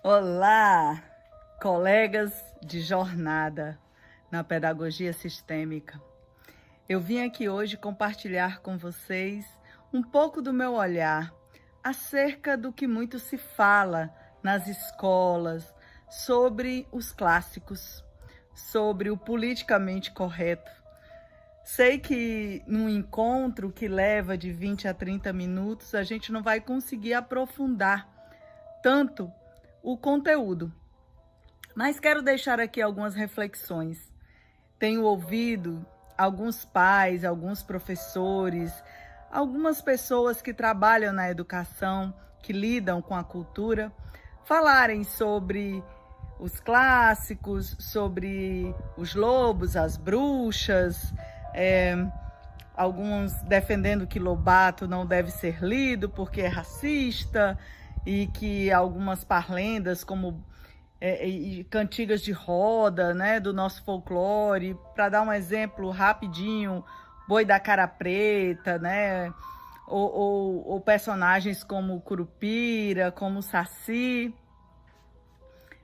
Olá, colegas de jornada na pedagogia sistêmica. Eu vim aqui hoje compartilhar com vocês um pouco do meu olhar acerca do que muito se fala nas escolas sobre os clássicos, sobre o politicamente correto. Sei que num encontro que leva de 20 a 30 minutos, a gente não vai conseguir aprofundar tanto o conteúdo, mas quero deixar aqui algumas reflexões. Tenho ouvido alguns pais, alguns professores, algumas pessoas que trabalham na educação, que lidam com a cultura, falarem sobre os clássicos, sobre os lobos, as bruxas, alguns defendendo que Lobato não deve ser lido porque é racista, e que algumas parlendas como cantigas de roda, né, do nosso folclore, para dar um exemplo rapidinho, Boi da Cara Preta, né, ou personagens como Curupira, como Saci,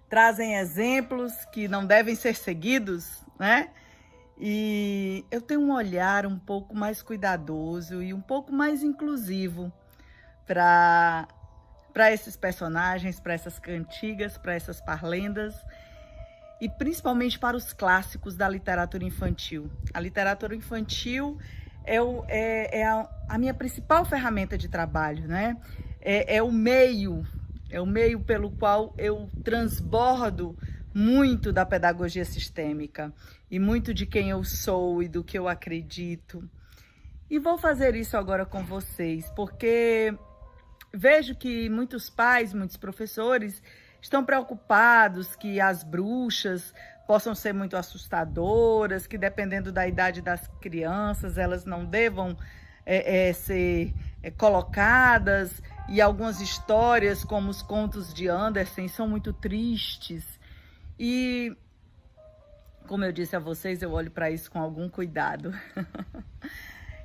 trazem exemplos que não devem ser seguidos, né? E eu tenho um olhar um pouco mais cuidadoso e um pouco mais inclusivo para esses personagens, para essas cantigas, para essas parlendas e principalmente para os clássicos da literatura infantil. A literatura infantil é a minha principal ferramenta de trabalho, né? É o meio pelo qual eu transbordo muito da pedagogia sistêmica e muito de quem eu sou e do que eu acredito. E vou fazer isso agora com vocês, porque vejo que muitos pais, muitos professores estão preocupados que as bruxas possam ser muito assustadoras, que dependendo da idade das crianças, elas não devam ser colocadas. E algumas histórias, como os contos de Andersen, são muito tristes. E, como eu disse a vocês, eu olho para isso com algum cuidado.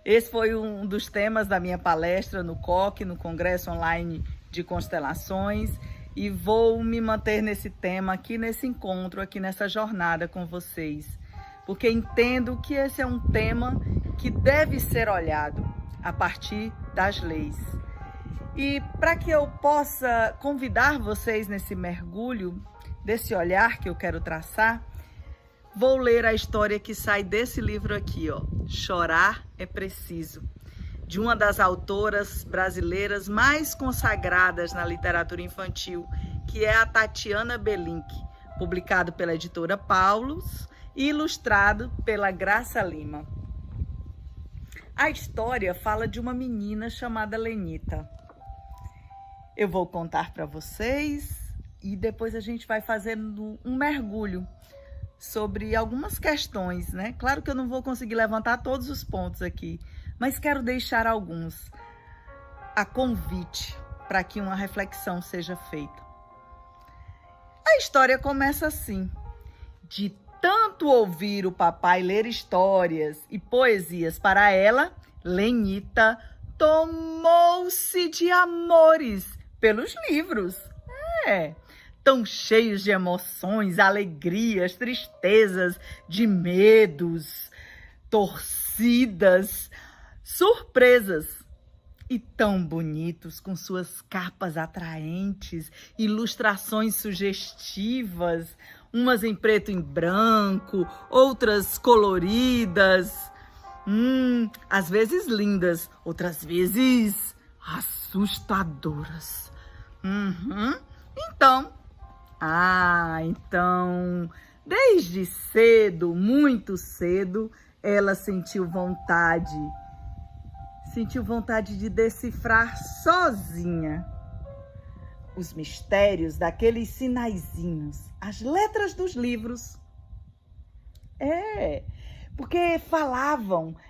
Esse foi um dos temas da minha palestra no COC, no Congresso Online de Constelações, e vou me manter nesse tema aqui, nesse encontro, aqui nessa jornada com vocês, porque entendo que esse é um tema que deve ser olhado a partir das leis. E para que eu possa convidar vocês nesse mergulho, desse olhar que eu quero traçar, vou ler a história que sai desse livro aqui, ó, Chorar é Preciso, de uma das autoras brasileiras mais consagradas na literatura infantil, que é a Tatiana Belink, publicado pela editora Paulus e ilustrado pela Graça Lima. A história fala de uma menina chamada Lenita. Eu vou contar para vocês e depois a gente vai fazendo um mergulho sobre algumas questões, né? Claro que eu não vou conseguir levantar todos os pontos aqui, mas quero deixar alguns a convite para que uma reflexão seja feita. A história começa assim: de tanto ouvir o papai ler histórias e poesias para ela, Lenita tomou-se de amores pelos livros. Tão cheios de emoções, alegrias, tristezas, de medos, torcidas, surpresas. E tão bonitos, com suas capas atraentes, ilustrações sugestivas, umas em preto e branco, outras coloridas, às vezes lindas, outras vezes assustadoras. Então, desde cedo, muito cedo, ela sentiu vontade de decifrar sozinha os mistérios daqueles sinaizinhos, as letras dos livros. Porque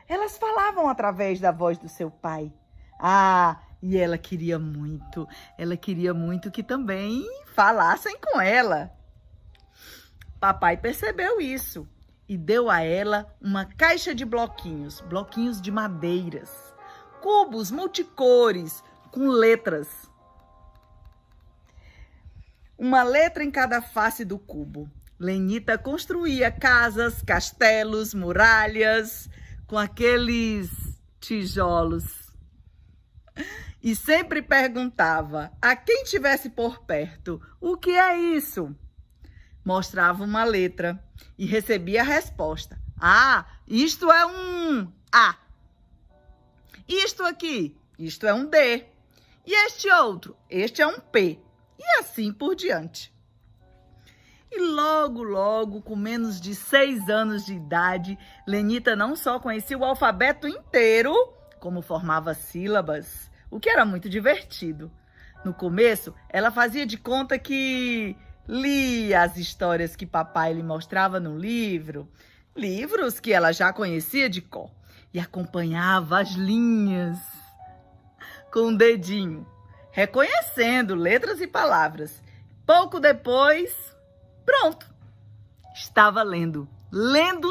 elas falavam através da voz do seu pai. E ela queria muito que também falassem com ela. Papai percebeu isso e deu a ela uma caixa de bloquinhos de madeiras, cubos multicores com letras. uma letra em cada face do cubo. Lenita construía casas, castelos, muralhas, com aqueles tijolos. E sempre perguntava a quem tivesse por perto: o que é isso? Mostrava uma letra e recebia a resposta: ah, isto é um A. Isto aqui, isto é um D. E este outro, este é um P. E assim por diante. E logo, com menos de 6 anos de idade, Lenita não só conhecia o alfabeto inteiro, como formava sílabas, o que era muito divertido. No começo, ela fazia de conta que lia as histórias que papai lhe mostrava no livro, livros que ela já conhecia de cor, e acompanhava as linhas com o dedinho, reconhecendo letras e palavras. Pouco depois, pronto, estava lendo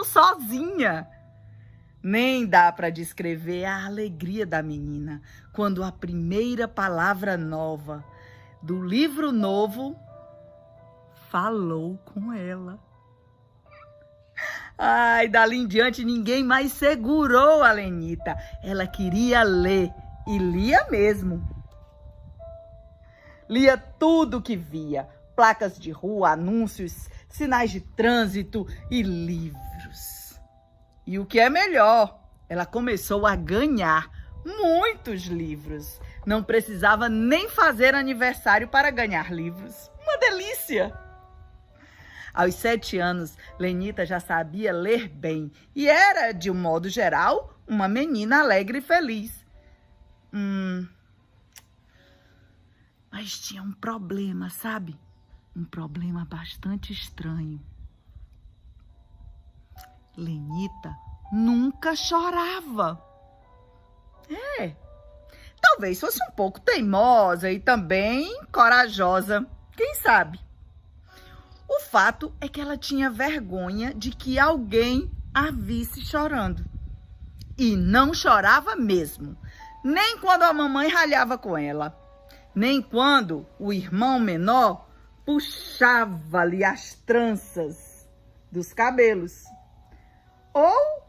sozinha. Nem dá para descrever a alegria da menina quando a primeira palavra nova do livro novo falou com ela. Ai, dali em diante ninguém mais segurou a Lenita. Ela queria ler e lia mesmo. Lia tudo que via: placas de rua, anúncios, sinais de trânsito e livros. E o que é melhor, ela começou a ganhar muitos livros. Não precisava nem fazer aniversário para ganhar livros. Uma delícia! Aos 7 anos, Lenita já sabia ler bem e era, de um modo geral, uma menina alegre e feliz. Mas tinha um problema, sabe? Um problema bastante estranho. Lenita nunca chorava. Talvez fosse um pouco teimosa e também corajosa, quem sabe? O fato é que ela tinha vergonha de que alguém a visse chorando. E não chorava mesmo, nem quando a mamãe ralhava com ela, nem quando o irmão menor puxava-lhe as tranças dos cabelos, ou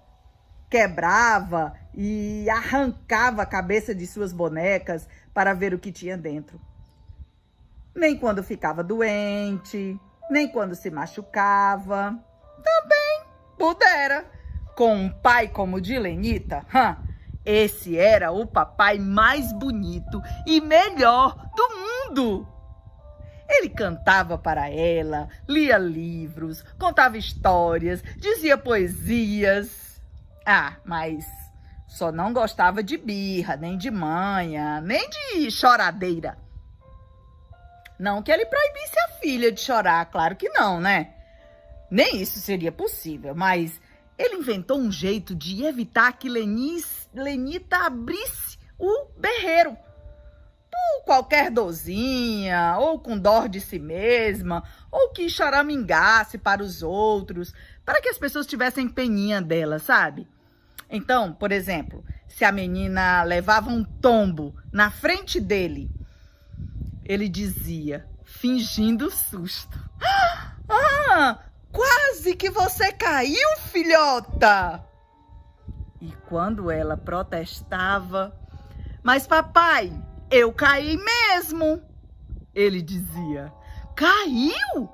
quebrava e arrancava a cabeça de suas bonecas para ver o que tinha dentro. Nem quando ficava doente, nem quando se machucava. Também pudera. Com um pai como o de Lenita, esse era o papai mais bonito e melhor do mundo. Ele cantava para ela, lia livros, contava histórias, dizia poesias. Mas só não gostava de birra, nem de manha, nem de choradeira. Não que ele proibisse a filha de chorar, claro que não, né? Nem isso seria possível, mas ele inventou um jeito de evitar que Lenita abrisse o berreiro. Por qualquer dorzinha, ou com dó de si mesma, ou que choramingasse para os outros, para que as pessoas tivessem peninha dela, sabe? Então, por exemplo, se a menina levava um tombo na frente dele, ele dizia, fingindo susto: quase que você caiu, filhota! E quando ela protestava: mas papai, eu caí mesmo, ele dizia: caiu?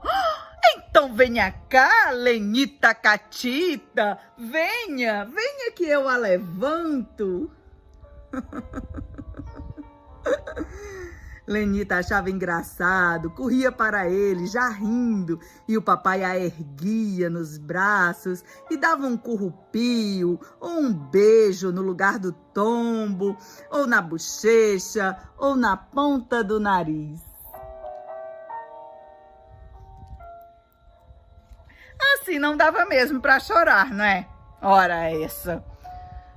Então venha cá, Lenita Catita, venha que eu a levanto. Lenita achava engraçado, corria para ele, já rindo, e o papai a erguia nos braços e dava um currupio ou um beijo no lugar do tombo, ou na bochecha, ou na ponta do nariz. Assim não dava mesmo para chorar, não é? Ora essa.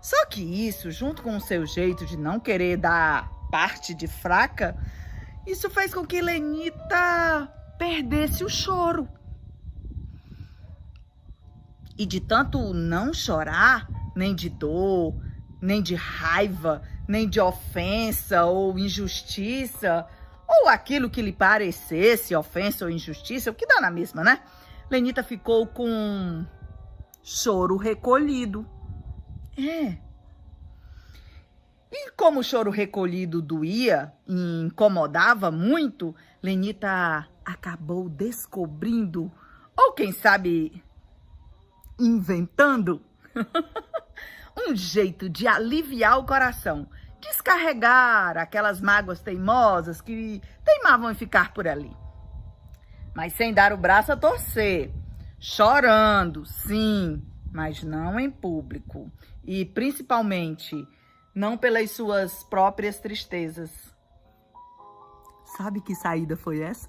Só que isso, junto com o seu jeito de não querer dar parte de fraca, isso fez com que Lenita perdesse o choro. E de tanto não chorar, nem de dor, nem de raiva, nem de ofensa ou injustiça, ou aquilo que lhe parecesse ofensa ou injustiça, o que dá na mesma, né? Lenita ficou com choro recolhido. E como o choro recolhido doía e incomodava muito, Lenita acabou descobrindo, ou quem sabe inventando, um jeito de aliviar o coração, descarregar aquelas mágoas teimosas que teimavam em ficar por ali. Mas sem dar o braço a torcer, chorando, sim, mas não em público. E principalmente, não pelas suas próprias tristezas. Sabe que saída foi essa?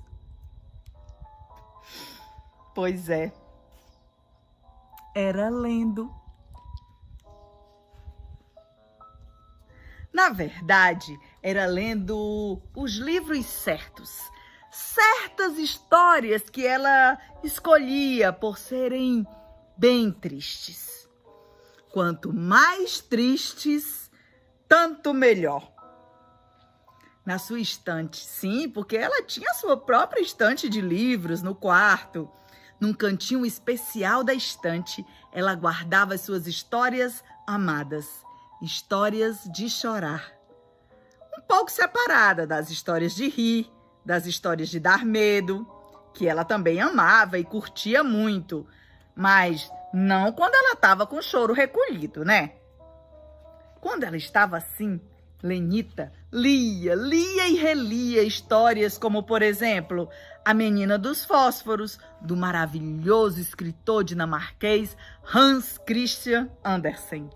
Pois é. Era lendo. Na verdade, era lendo os livros certos. Certas histórias que ela escolhia por serem bem tristes. Quanto mais tristes, tanto melhor. Na sua estante, sim, porque ela tinha a sua própria estante de livros no quarto. Num cantinho especial da estante, ela guardava as suas histórias amadas. Histórias de chorar. Um pouco separada das histórias de rir, das histórias de dar medo, que ela também amava e curtia muito, mas não quando ela estava com o choro recolhido, né? Quando ela estava assim, Lenita lia e relia histórias como, por exemplo, A Menina dos Fósforos, do maravilhoso escritor dinamarquês Hans Christian Andersen.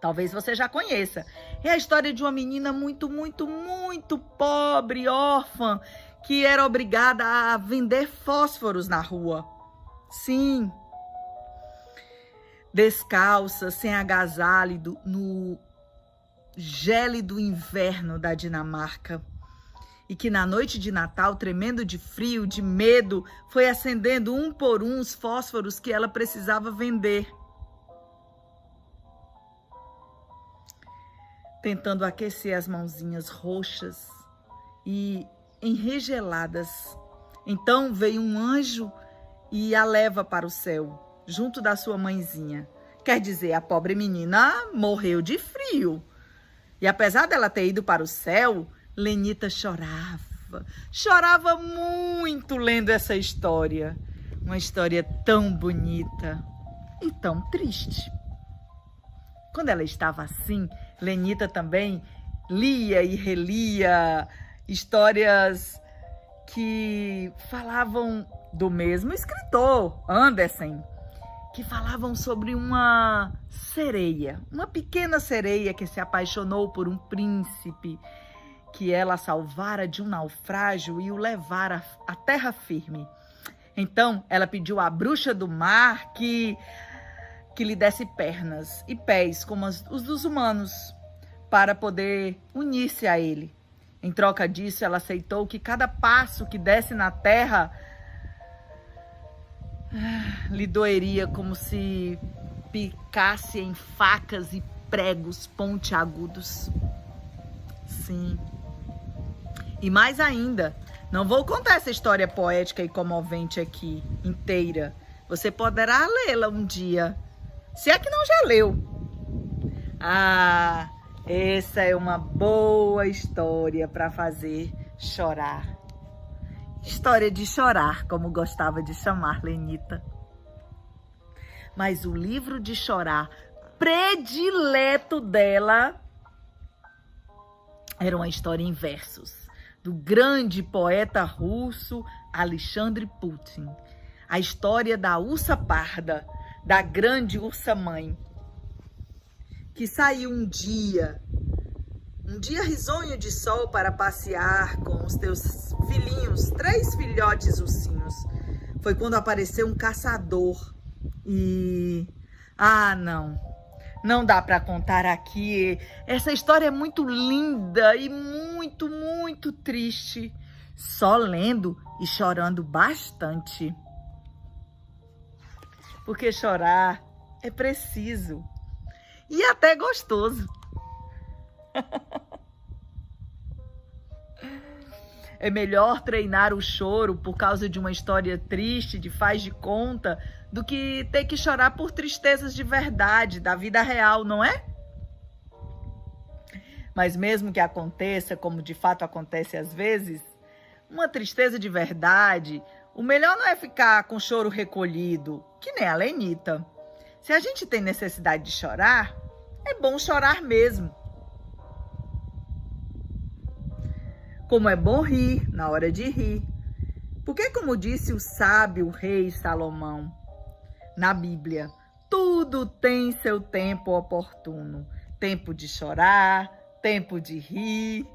Talvez você já conheça. É a história de uma menina muito pobre, órfã, que era obrigada a vender fósforos na rua. Sim. Descalça, sem agasalho, no gélido inverno da Dinamarca. E que na noite de Natal, tremendo de frio, de medo, foi acendendo um por um os fósforos que ela precisava vender. Tentando aquecer as mãozinhas roxas e enregeladas. Então veio um anjo e a leva para o céu, junto da sua mãezinha. Quer dizer, a pobre menina morreu de frio. E apesar dela ter ido para o céu, Lenita chorava muito lendo essa história. Uma história tão bonita e tão triste. Quando ela estava assim, Lenita também lia e relia histórias que falavam do mesmo escritor, Andersen, que falavam sobre uma sereia, uma pequena sereia que se apaixonou por um príncipe, que ela salvara de um naufrágio e o levara à terra firme. Então, ela pediu à bruxa do mar que lhe desse pernas e pés como os dos humanos, para poder unir-se a ele. Em troca disso, ela aceitou que cada passo que desse na terra lhe doeria como se picasse em facas e pregos pontiagudos. Sim. E mais ainda, não vou contar essa história poética e comovente aqui, inteira. Você poderá lê-la um dia, se é que não já leu. Ah, essa é uma boa história para fazer chorar. História de chorar, como gostava de chamar Lenita. Mas o livro de chorar predileto dela era uma história em versos, do grande poeta russo Alexandre Pushkin. A história da ursa parda, da grande ursa mãe, que saiu um dia risonho de sol para passear com os teus filhinhos, 3 filhotes ursinhos. Foi quando apareceu um caçador e... não dá para contar aqui. Essa história é muito linda e muito triste. Só lendo e chorando bastante. Porque chorar é preciso e até gostoso. É melhor treinar o choro por causa de uma história triste, de faz de conta, do que ter que chorar por tristezas de verdade, da vida real, não é? Mas mesmo que aconteça, como de fato acontece às vezes, uma tristeza de verdade, o melhor não é ficar com choro recolhido, que nem a Lenita. Se a gente tem necessidade de chorar, é bom chorar mesmo. Como é bom rir na hora de rir. Porque, como disse o sábio rei Salomão na Bíblia, tudo tem seu tempo oportuno. Tempo de chorar, tempo de rir,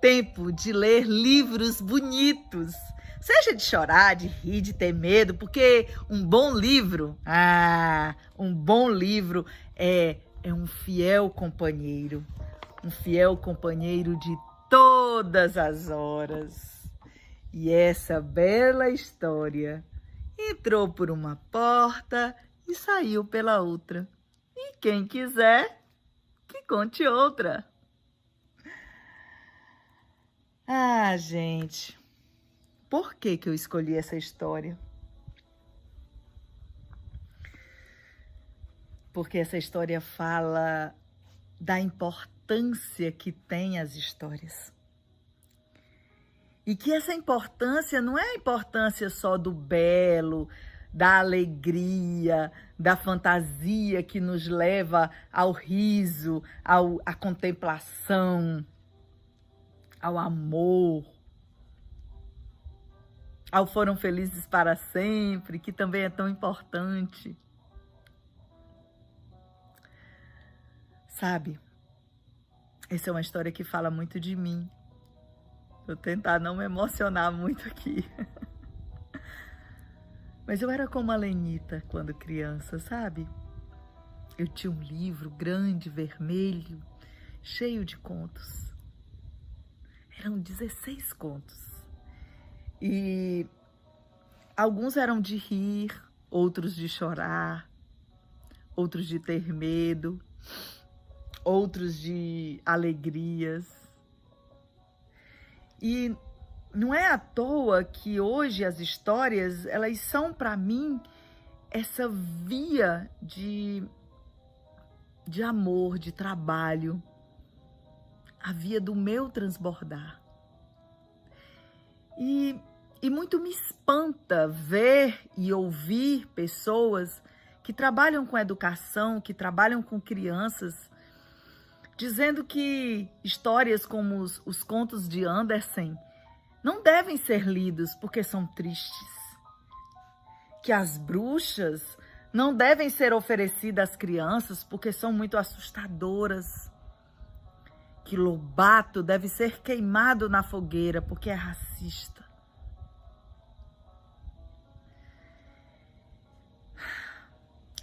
tempo de ler livros bonitos. Seja de chorar, de rir, de ter medo, porque um bom livro, um bom livro é um fiel companheiro de todas as horas. E essa bela história entrou por uma porta e saiu pela outra. E quem quiser, que conte outra. Gente, por que eu escolhi essa história? Porque essa história fala da importância que tem as histórias. E que essa importância não é a importância só do belo, da alegria, da fantasia que nos leva ao riso, à contemplação, ao amor, ao foram felizes para sempre, que também é tão importante. Sabe, essa é uma história que fala muito de mim. Vou tentar não me emocionar muito aqui. Mas eu era como a Lenita quando criança, sabe? Eu tinha um livro grande, vermelho, cheio de contos. Eram 16 contos. E alguns eram de rir, outros de chorar, outros de ter medo, outros de alegrias. E não é à toa que hoje as histórias, elas são para mim essa via de amor, de trabalho, a via do meu transbordar. E muito me espanta ver e ouvir pessoas que trabalham com educação, que trabalham com crianças, dizendo que histórias como os contos de Andersen não devem ser lidos porque são tristes. Que as bruxas não devem ser oferecidas às crianças porque são muito assustadoras. Que Lobato deve ser queimado na fogueira porque é racista.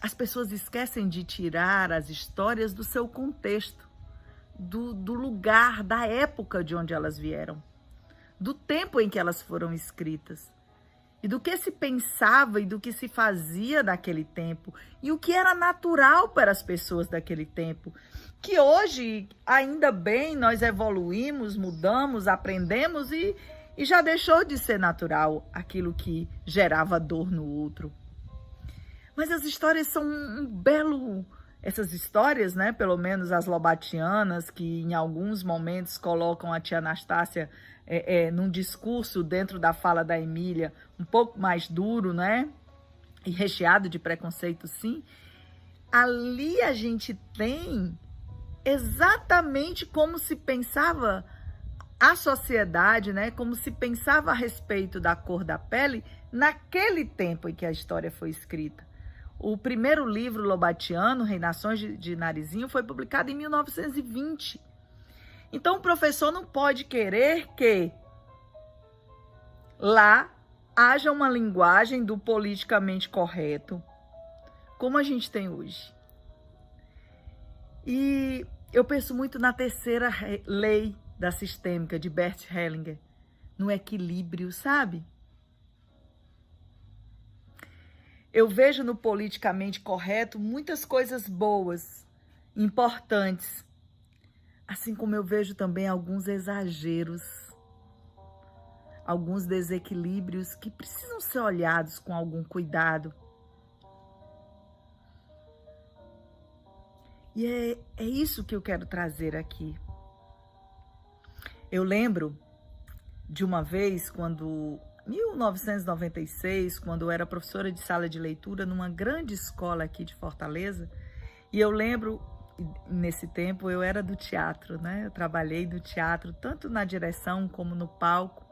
As pessoas esquecem de tirar as histórias do seu contexto, do lugar, da época de onde elas vieram, do tempo em que elas foram escritas, e do que se pensava e do que se fazia naquele tempo, e o que era natural para as pessoas daquele tempo, que hoje, ainda bem, nós evoluímos, mudamos, aprendemos e já deixou de ser natural aquilo que gerava dor no outro. Mas as histórias são um belo... Essas histórias, né, pelo menos as lobatianas, que em alguns momentos colocam a tia Anastácia num discurso dentro da fala da Emília, um pouco mais duro, né, e recheado de preconceito, sim. Ali a gente tem exatamente como se pensava a sociedade, né, como se pensava a respeito da cor da pele naquele tempo em que a história foi escrita. O primeiro livro lobatiano, Reinações de Narizinho, foi publicado em 1920. Então, o professor não pode querer que lá haja uma linguagem do politicamente correto, como a gente tem hoje. E eu penso muito na terceira lei da sistêmica, de Bert Hellinger, no equilíbrio, sabe? Eu vejo no politicamente correto muitas coisas boas, importantes, assim como eu vejo também alguns exageros. alguns desequilíbrios que precisam ser olhados com algum cuidado. E é isso que eu quero trazer aqui. Eu lembro de uma vez, quando, em 1996, quando eu era professora de sala de leitura numa grande escola aqui de Fortaleza, e eu lembro, nesse tempo, eu era do teatro, né? Eu trabalhei do teatro, tanto na direção, como no palco,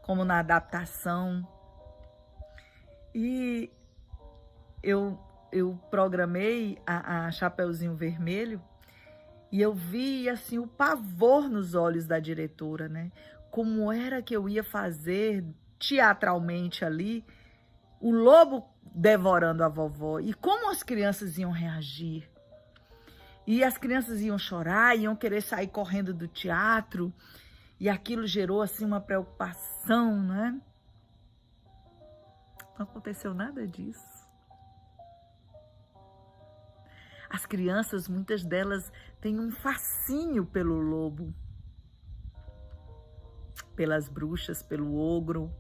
como na adaptação. E eu programei a Chapeuzinho Vermelho e eu vi, assim, o pavor nos olhos da diretora, né? Como era que eu ia fazer teatralmente ali o lobo devorando a vovó e como as crianças iam reagir. E as crianças iam chorar, iam querer sair correndo do teatro e aquilo gerou, assim, uma preocupação, né? Não aconteceu nada disso. As crianças, muitas delas, têm um fascínio pelo lobo, pelas bruxas, pelo ogro.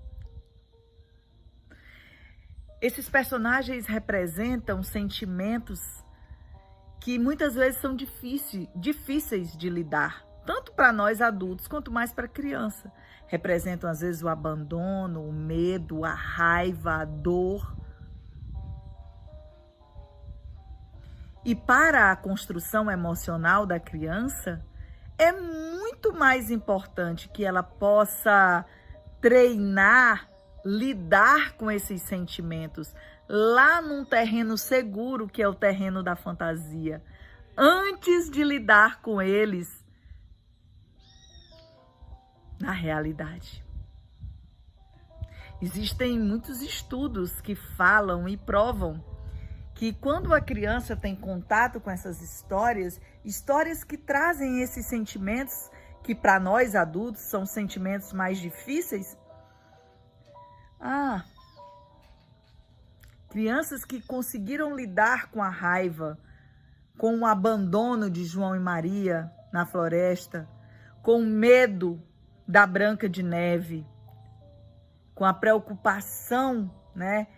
Esses personagens representam sentimentos que muitas vezes são difíceis de lidar, tanto para nós adultos quanto mais para a criança. Representam, às vezes, o abandono, o medo, a raiva, a dor. E para a construção emocional da criança, é muito mais importante que ela possa treinar, lidar com esses sentimentos lá num terreno seguro, que é o terreno da fantasia, antes de lidar com eles na realidade. Existem muitos estudos que falam e provam que quando a criança tem contato com essas histórias que trazem esses sentimentos que para nós adultos são sentimentos mais difíceis, crianças que conseguiram lidar com a raiva, com o abandono de João e Maria na floresta, com o medo da Branca de Neve, com a preocupação, né,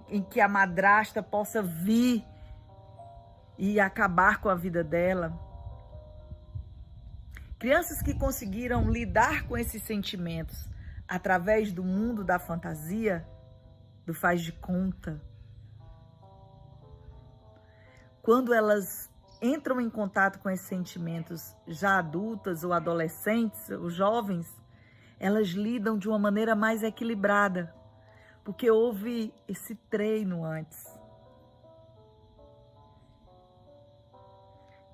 em que a madrasta possa vir e acabar com a vida dela. Crianças que conseguiram lidar com esses sentimentos através do mundo da fantasia, do faz de conta. Quando elas entram em contato com esses sentimentos já adultas ou adolescentes ou jovens, elas lidam de uma maneira mais equilibrada, porque houve esse treino antes.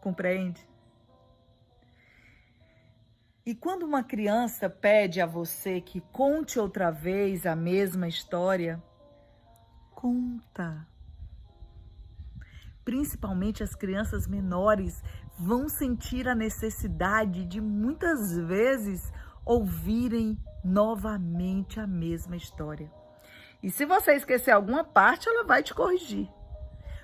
Compreende? E quando uma criança pede a você que conte outra vez a mesma história, conta. Principalmente as crianças menores vão sentir a necessidade de muitas vezes ouvirem novamente a mesma história. E se você esquecer alguma parte, ela vai te corrigir.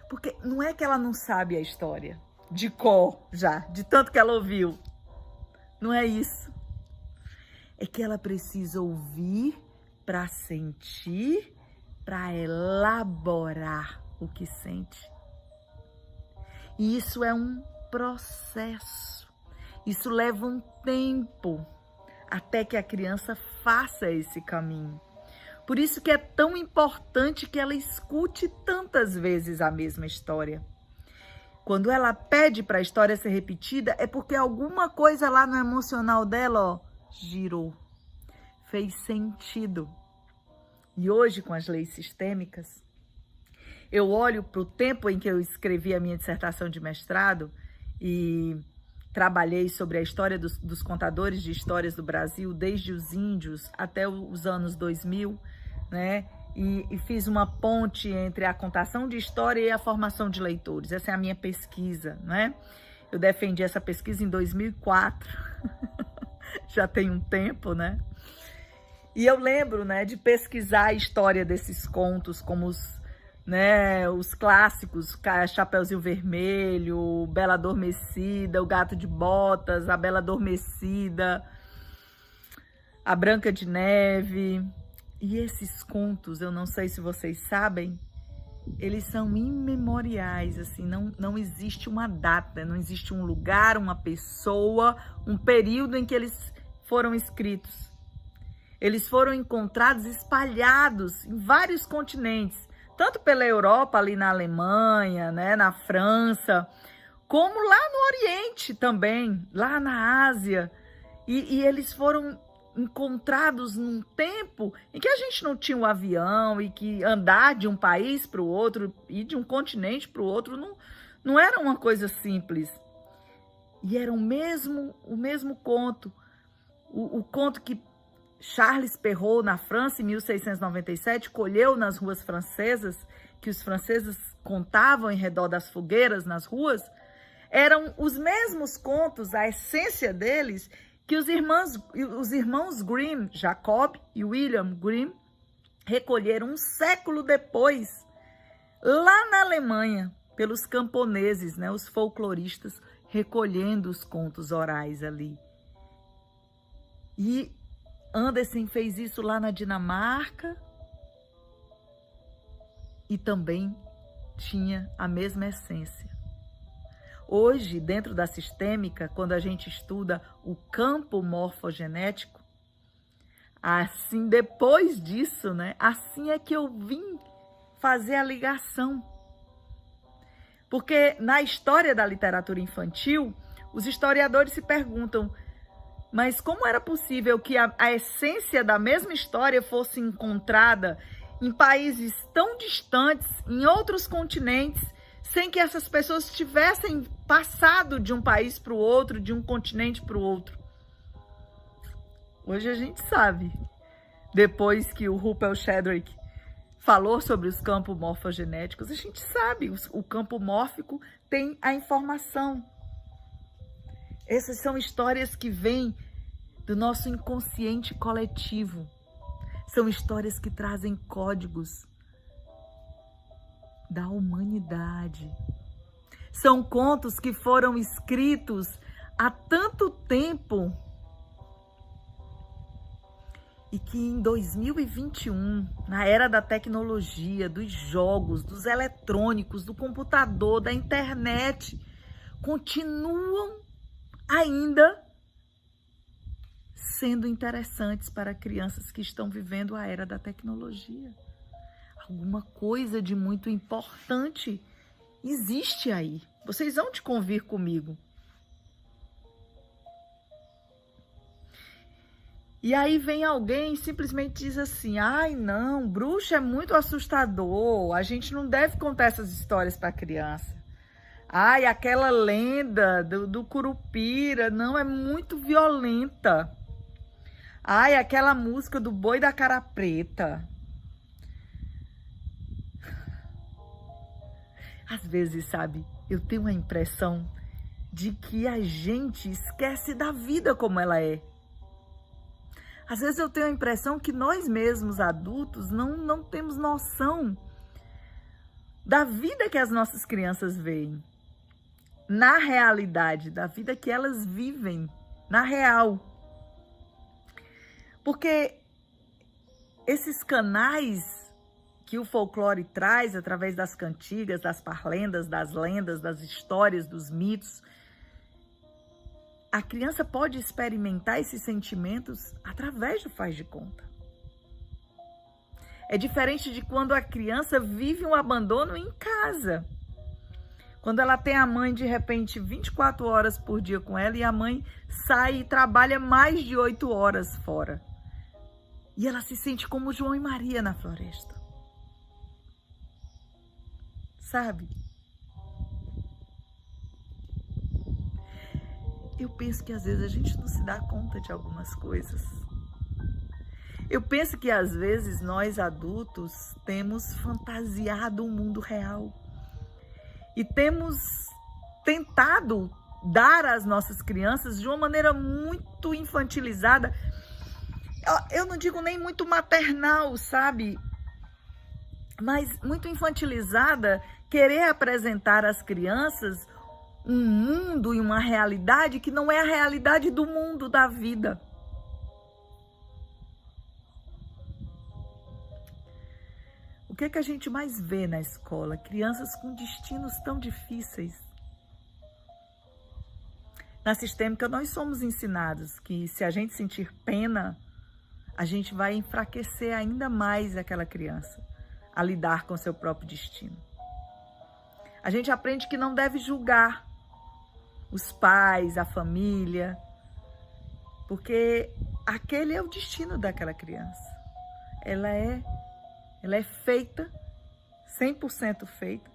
Porque não é que ela não sabe a história de cor já, de tanto que ela ouviu. Não é isso. É que ela precisa ouvir para sentir, para elaborar o que sente. E isso é um processo. Isso leva um tempo até que a criança faça esse caminho. Por isso que é tão importante que ela escute tantas vezes a mesma história. Quando ela pede para a história ser repetida, é porque alguma coisa lá no emocional dela, girou, fez sentido. E hoje, com as leis sistêmicas, eu olho para o tempo em que eu escrevi a minha dissertação de mestrado e trabalhei sobre a história dos contadores de histórias do Brasil, desde os índios até os anos 2000, né? E fiz uma ponte entre a contação de história e a formação de leitores. Essa é a minha pesquisa, né? Eu defendi essa pesquisa em 2004, já tem um tempo, né? E eu lembro, né, de pesquisar a história desses contos, como os clássicos, Chapeuzinho Vermelho, Bela Adormecida, O Gato de Botas, A Bela Adormecida. a Branca de Neve. E esses contos, eu não sei se vocês sabem, eles são imemoriais, assim, não existe uma data, não existe um lugar, uma pessoa, um período em que eles foram escritos. Eles foram encontrados espalhados em vários continentes, tanto pela Europa, ali na Alemanha, né, na França, como lá no Oriente também, lá na Ásia. E eles foram encontrados num tempo em que a gente não tinha um avião e que andar de um país para o outro e de um continente para o outro não era uma coisa simples. E era o mesmo conto, o conto que Charles Perrault, na França, em 1697, colheu nas ruas francesas, que os franceses contavam em redor das fogueiras nas ruas, eram os mesmos contos, a essência deles, que os irmãos Grimm, Jacob e William Grimm, recolheram um século depois, lá na Alemanha, pelos camponeses, né, os folcloristas, recolhendo os contos orais ali. E Andersen fez isso lá na Dinamarca e também tinha a mesma essência. Hoje, dentro da sistêmica, quando a gente estuda o campo morfogenético, assim, depois disso, né, assim é que eu vim fazer a ligação. Porque na história da literatura infantil, os historiadores se perguntam, mas como era possível que a essência da mesma história fosse encontrada em países tão distantes, em outros continentes, sem que essas pessoas tivessem passado de um país para o outro, de um continente para o outro? Hoje a gente sabe, depois que o Rupert Sheldrake falou sobre os campos morfogenéticos, a gente sabe, o campo mórfico tem a informação. Essas são histórias que vêm do nosso inconsciente coletivo. São histórias que trazem códigos da humanidade. São contos que foram escritos há tanto tempo e que em 2021, na era da tecnologia, dos jogos, dos eletrônicos, do computador, da internet, continuam ainda sendo interessantes para crianças que estão vivendo a era da tecnologia. Alguma coisa de muito importante existe aí. Vocês vão te convir comigo. E aí vem alguém e simplesmente diz assim, ai não, bruxo é muito assustador, a gente não deve contar essas histórias para criança. Ai, aquela lenda do Curupira, não, é muito violenta. Ai, aquela música do Boi da Cara Preta. Às vezes, sabe, eu tenho a impressão de que a gente esquece da vida como ela é. Às vezes eu tenho a impressão que nós mesmos, adultos, não temos noção da vida que as nossas crianças veem. Na realidade, da vida que elas vivem, na real. Porque esses canais que o folclore traz através das cantigas, das parlendas, das lendas, das histórias, dos mitos, a criança pode experimentar esses sentimentos através do faz de conta. É diferente de quando a criança vive um abandono em casa. Quando ela tem a mãe, de repente, 24 horas por dia com ela e a mãe sai e trabalha mais de 8 horas fora. E ela se sente como João e Maria na floresta. Sabe? Eu penso que às vezes a gente não se dá conta de algumas coisas. Eu penso que às vezes nós adultos temos fantasiado o mundo real. E temos tentado dar às nossas crianças de uma maneira muito infantilizada. Eu não digo nem muito maternal, sabe? Mas muito infantilizada, querer apresentar às crianças um mundo e uma realidade que não é a realidade do mundo, da vida. O que que a gente mais vê na escola? Crianças com destinos tão difíceis. Na sistêmica, nós somos ensinados que se a gente sentir pena, a gente vai enfraquecer ainda mais aquela criança a lidar com seu próprio destino. A gente aprende que não deve julgar os pais, a família, porque aquele é o destino daquela criança. Ela é feita, 100% feita,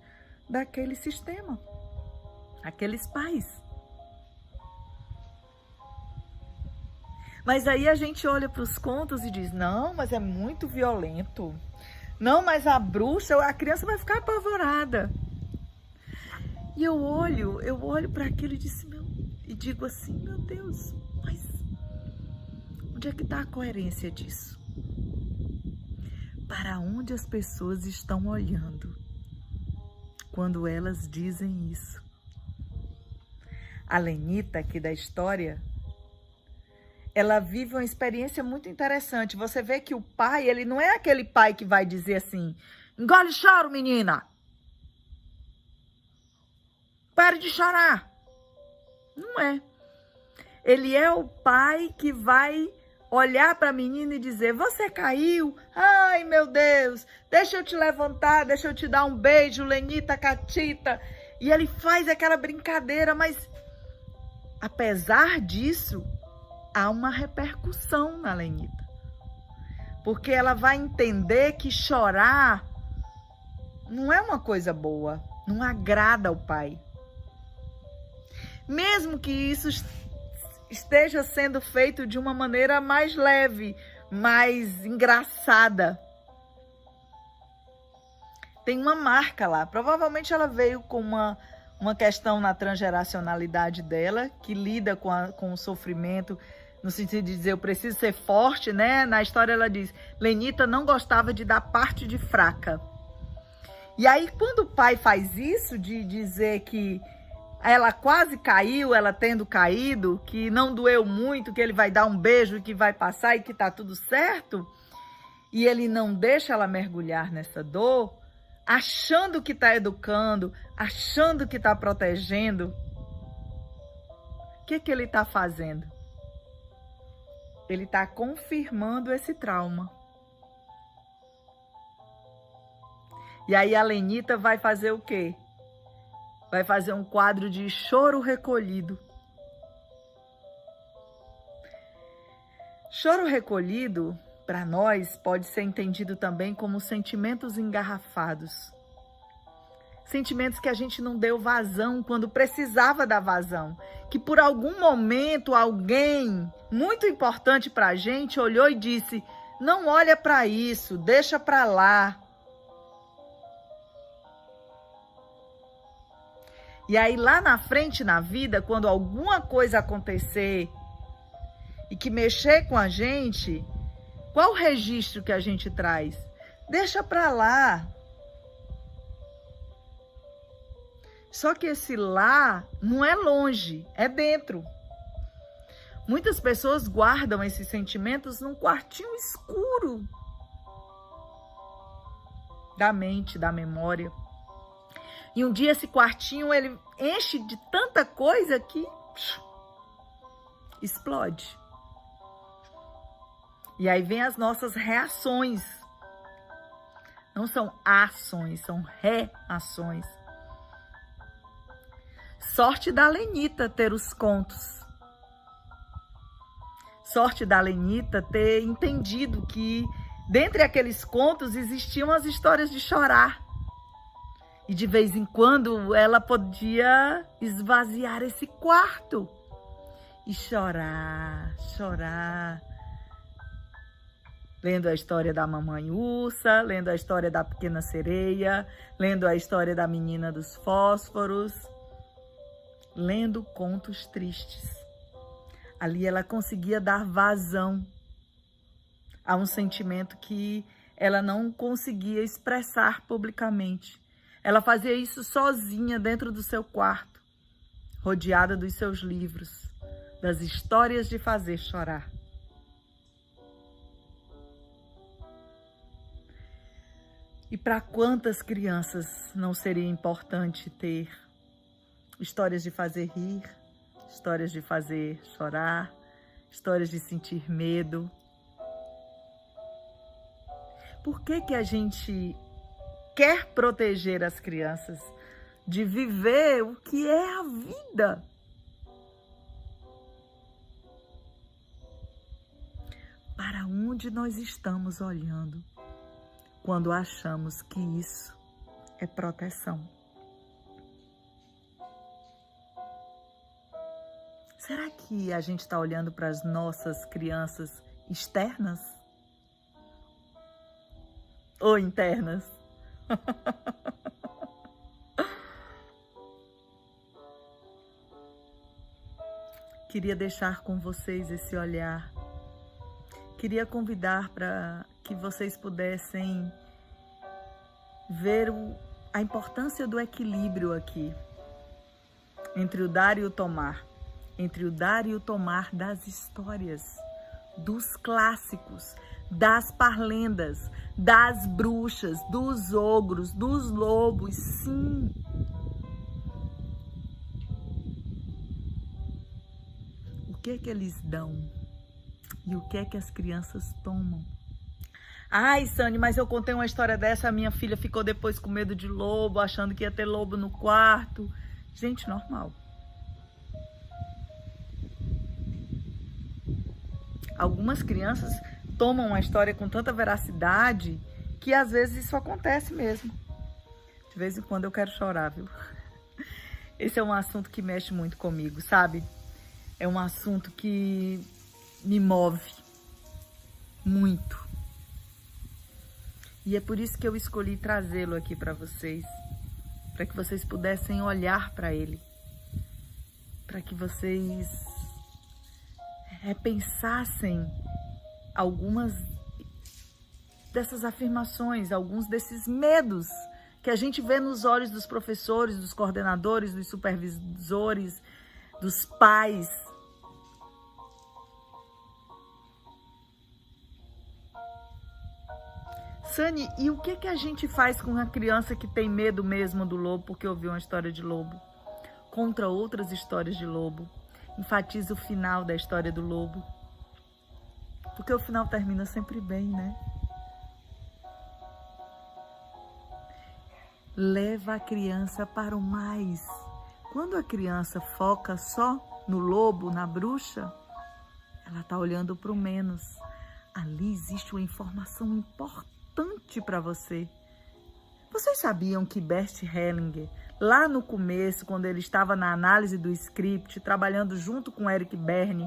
daquele sistema, aqueles pais. Mas aí a gente olha para os contos e diz, não, mas é muito violento. Não, mas a bruxa, a criança vai ficar apavorada. E eu olho para aquilo e digo assim, meu Deus, mas onde é que está a coerência disso? Para onde as pessoas estão olhando quando elas dizem isso? A Lenita, aqui da história, ela vive uma experiência muito interessante. Você vê que o pai, ele não é aquele pai que vai dizer assim, engole choro, menina. Pare de chorar. Não é. Ele é o pai que vai olhar para a menina e dizer, você caiu? Ai, meu Deus, deixa eu te levantar, deixa eu te dar um beijo, Lenita, Catita. E ele faz aquela brincadeira, mas apesar disso, há uma repercussão na Lenita. Porque ela vai entender que chorar não é uma coisa boa, não agrada ao pai. Mesmo que isso esteja sendo feito de uma maneira mais leve, mais engraçada. Tem uma marca lá, provavelmente ela veio com uma questão na transgeracionalidade dela, que lida com o sofrimento, no sentido de dizer, eu preciso ser forte, né? Na história ela diz, Lenita não gostava de dar parte de fraca. E aí, quando o pai faz isso, de dizer que ela quase caiu, ela tendo caído, que não doeu muito, que ele vai dar um beijo e que vai passar e que tá tudo certo, e ele não deixa ela mergulhar nessa dor, achando que tá educando, achando que tá protegendo, o que ele tá fazendo? Ele tá confirmando esse trauma. E aí a Lenita vai fazer o quê? Vai fazer um quadro de choro recolhido. Choro recolhido, para nós, pode ser entendido também como sentimentos engarrafados. Sentimentos que a gente não deu vazão quando precisava dar vazão. Que por algum momento alguém muito importante para a gente olhou e disse, não olha para isso, deixa para lá. E aí lá na frente na vida, quando alguma coisa acontecer e que mexer com a gente, qual o registro que a gente traz? Deixa para lá. Só que esse lá não é longe, é dentro. Muitas pessoas guardam esses sentimentos num quartinho escuro da mente, da memória. E um dia esse quartinho, ele enche de tanta coisa que explode. E aí vem as nossas reações. Não são ações, são reações. Sorte da Lenita ter os contos. Sorte da Lenita ter entendido que dentre aqueles contos existiam as histórias de chorar. E de vez em quando ela podia esvaziar esse quarto e chorar, chorar. Lendo a história da mamãe ursa, lendo a história da pequena sereia, lendo a história da menina dos fósforos, lendo contos tristes. Ali ela conseguia dar vazão a um sentimento que ela não conseguia expressar publicamente. Ela fazia isso sozinha dentro do seu quarto, rodeada dos seus livros, das histórias de fazer chorar. E para quantas crianças não seria importante ter histórias de fazer rir, histórias de fazer chorar, histórias de sentir medo? Por que que a gente quer proteger as crianças de viver o que é a vida? Para onde nós estamos olhando quando achamos que isso é proteção? Será que a gente está olhando para as nossas crianças externas ou internas? Queria deixar com vocês esse olhar. Queria convidar para que vocês pudessem ver a importância do equilíbrio aqui, entre o dar e o tomar, entre o dar e o tomar das histórias, dos clássicos, das parlendas, das bruxas, dos ogros, dos lobos, sim. O que é que eles dão? E o que é que as crianças tomam? Ai, Sani, mas eu contei uma história dessa, a minha filha ficou depois com medo de lobo, achando que ia ter lobo no quarto. Gente, normal. Algumas crianças tomam a história com tanta veracidade que às vezes isso acontece mesmo. De vez em quando eu quero chorar, viu? Esse é um assunto que mexe muito comigo, sabe? É um assunto que me move muito. E é por isso que eu escolhi trazê-lo aqui para vocês, para que vocês pudessem olhar para ele, para que vocês repensassem algumas dessas afirmações, alguns desses medos que a gente vê nos olhos dos professores, dos coordenadores, dos supervisores, dos pais. Sani, e o que a gente faz com a criança que tem medo mesmo do lobo, porque ouviu uma história de lobo? Contra outras histórias de lobo. Enfatiza o final da história do lobo. Porque o final termina sempre bem, né? Leva a criança para o mais. Quando a criança foca só no lobo, na bruxa, ela está olhando para o menos. Ali existe uma informação importante para você. Vocês sabiam que Bert Hellinger, lá no começo, quando ele estava na análise do script, trabalhando junto com Eric Berne,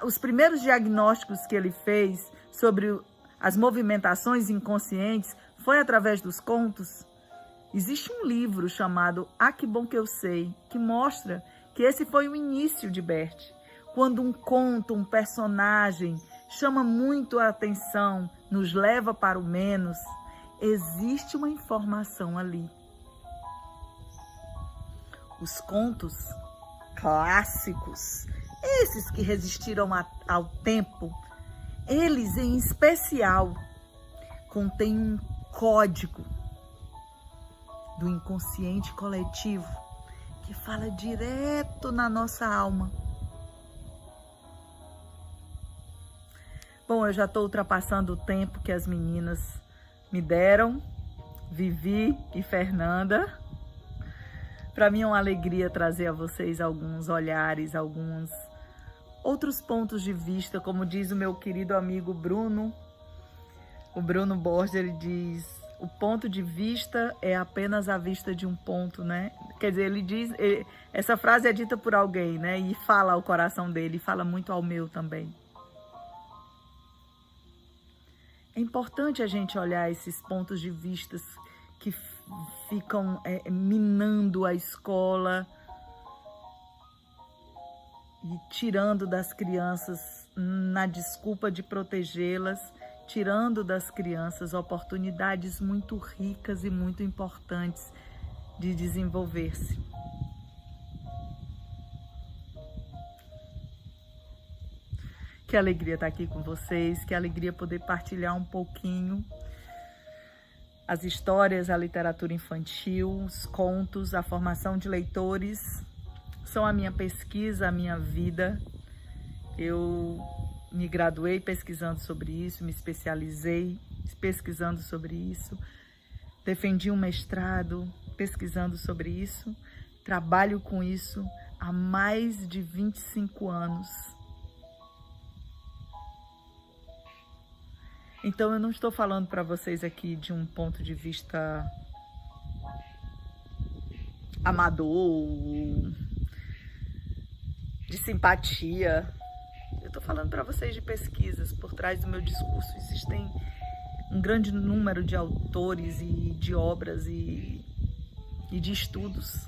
os primeiros diagnósticos que ele fez sobre as movimentações inconscientes foi através dos contos? Existe um livro chamado Ah, Que Bom Que Eu Sei, que mostra que esse foi o início de Bert. Quando um conto, um personagem chama muito a atenção, nos leva para o menos, existe uma informação ali. Os contos clássicos, esses que resistiram ao tempo, eles em especial contêm um código do inconsciente coletivo que fala direto na nossa alma. Bom, eu já estou ultrapassando o tempo que as meninas me deram, Vivi e Fernanda. Para mim é uma alegria trazer a vocês alguns olhares, alguns outros pontos de vista, como diz o meu querido amigo Bruno. O Bruno Borges, ele diz: o ponto de vista é apenas a vista de um ponto, né? Quer dizer, ele diz, essa frase é dita por alguém, né? E fala ao coração dele, e fala muito ao meu também. É importante a gente olhar esses pontos de vista que ficam minando a escola e tirando das crianças, na desculpa de protegê-las, tirando das crianças oportunidades muito ricas e muito importantes de desenvolver-se. Que alegria estar aqui com vocês, que alegria poder partilhar um pouquinho As histórias, a literatura infantil, os contos, a formação de leitores são a minha pesquisa, a minha vida. Eu me graduei pesquisando sobre isso, me especializei pesquisando sobre isso, defendi um mestrado pesquisando sobre isso, trabalho com isso há mais de 25 anos. Então eu não estou falando para vocês aqui de um ponto de vista amador, de simpatia. Eu estou falando para vocês de pesquisas. Por trás do meu discurso existem um grande número de autores e de obras e de estudos.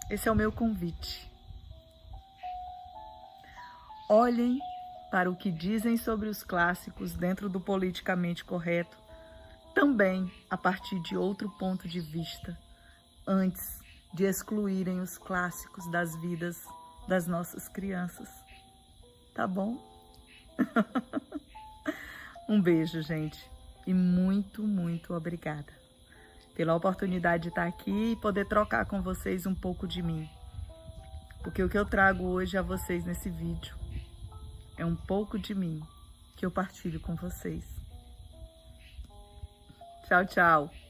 Esse é o meu convite. Olhem para o que dizem sobre os clássicos dentro do politicamente correto, também a partir de outro ponto de vista, antes de excluírem os clássicos das vidas das nossas crianças. Tá bom? Um beijo, gente. E muito, muito obrigada pela oportunidade de estar aqui e poder trocar com vocês um pouco de mim. Porque o que eu trago hoje a vocês nesse vídeo é um pouco de mim que eu partilho com vocês. Tchau, tchau.